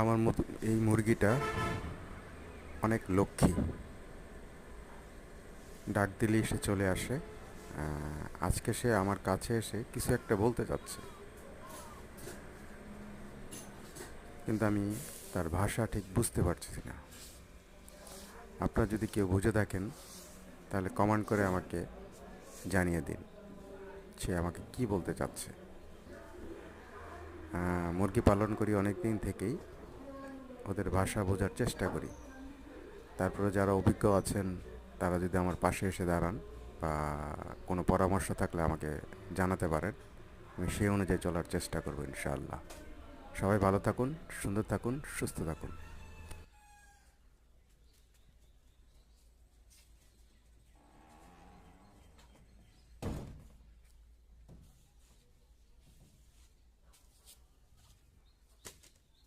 আমার মতো এই মুরগিটা অনেক লক্ষ্মী। ডাক দিলেই সে চলে আসে। আজকে সে আমার কাছে এসে কিছু একটা বলতে চাচ্ছে, কিন্তু আমি তার ভাষা ঠিক বুঝতে পারছি না। আপনারা যদি কেউ বুঝে থাকেন তাহলে কমেন্ট করে আমাকে জানিয়ে দিন সে আমাকে কি বলতে চাচ্ছে। মুরগি পালন করি অনেক দিন থেকেই, ওদের ভাষা বোঝার চেষ্টা করি। তারপরে যারা অভিজ্ঞ আছেন তারা যদি আমার পাশে এসে দাঁড়ান বা কোনো পরামর্শ থাকলে আমাকে জানাতে পারেন, আমি সেই অনুযায়ী চলার চেষ্টা করবো ইনশাআল্লাহ। সবাই ভালো থাকুন, সুন্দর থাকুন, সুস্থ থাকুন।